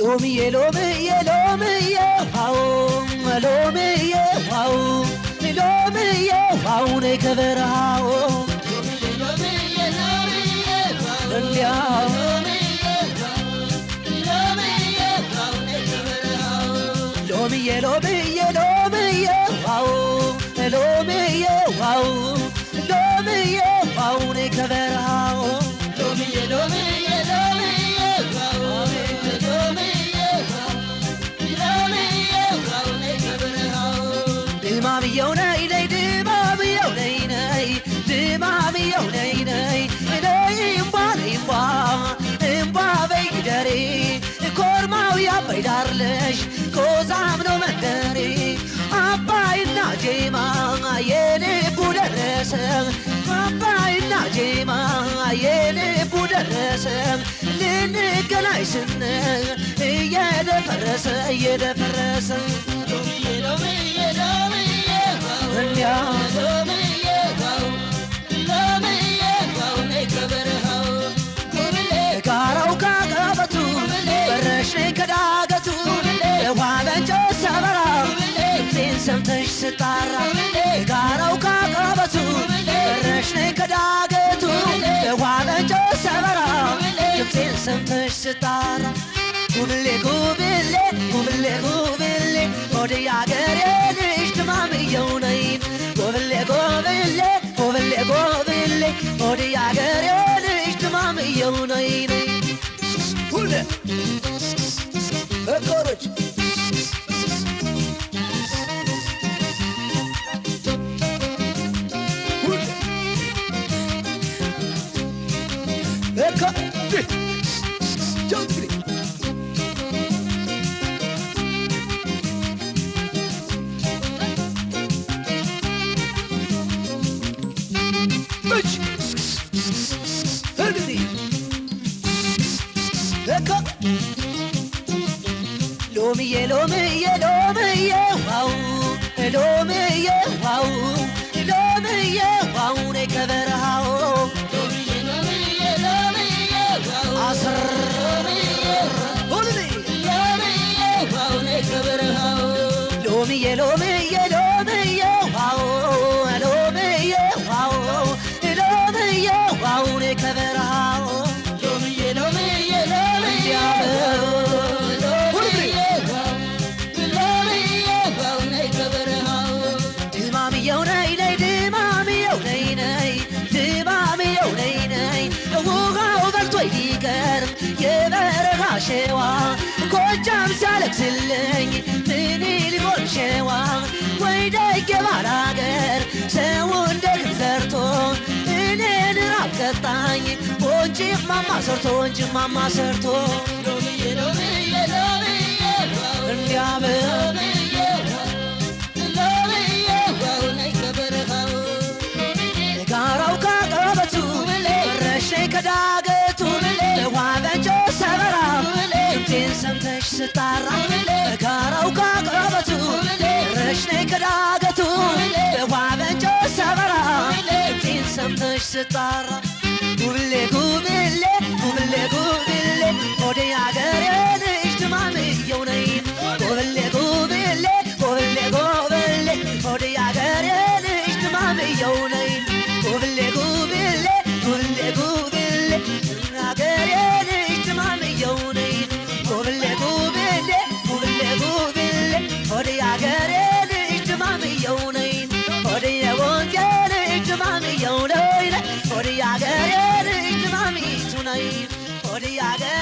ሎሚዬ ዋው ሎሚዬ ዋው ሎሚዬ ዋው ነይ ከበረሃው እንዲያው ሎሚዬ ዋው ሎሚዬ ዋው ሎሚዬ ዋው ነይ ከበረሃው ድማምየው ነይ ነይ ድማምየው ነይ ነይ ድማምየው ነይ ነይ ነይ እምባ በይ ግደሬ ኮርማው ያባይ ዳርለሽ ኮዛም ነው መንደሬ አባይና ጄማ የልቡ ደረሰ አባይና ጄማ የልቡ ደረሰ ልንገናኝ ስንል እየደፈረሰ ጋራው ካቀበቱ በረሽ ከዳገቱ ውሃ በእንጨት ሰበራ ድምፄን ሰምተሽ ስጣራ ጋራው ካቀበቱ በረሽ ከዳገቱ ውሃ በእንጨት ሰበራ ድምፄን ሰምተሽ ስጣራ ጉብሌ ወደ ያገሬ ልጅ ድማምየው ነይ ጉብሌ ወደ ያገሬ ልጅ ድማምየው ነይ ሁሌ እኮሮች ሎሚዬ ዋው ሎሚዬ ዋው ነይ ከበረሃው አስር ሎሚዬ ዋው ነይ ከበረሃው ድማምየው ነይ ነይ ውሃው በልቶ ይቀርም የበረሃ ሸዋ ጎጃም ሲያለቅስልኝ ምን ሊሆን ሸዋ ወይ ደግ ባላገር ሰው እንደ ግብ ዘርቶ እኔን ራብ ቀጣኝ ወንጭማማ ሰርቶ እንዲያብር ጋራው ካቀበቱ በረሽ ከዳገቱ ውሃ በእንጨት ሰበራ ድምፄን ሰምተሽ ስጣራ ጋራው ካቀበቱ በረሽ ከዳገቱ ውሃ በእንጨት ሰበራ ድምፄን ሰምተሽ ስጣራ ጉብሌ ወደ ያገሬ ልጅ ድማምየው ነይ ጉብሌ ወደ ያገሬ ልጅ ድማምየው ነይ ጉብሌ ያገሬ ልጅ ድማምየው ነይ ጉብሌ ወደ ያገሬ ልጅ ድማምየው ነይ ወደ የወንዜ ልጅ ድማምየው ነይ ወደ ያገሬ ልጅ ድማሚቱ ነይ ወደ ያገሬ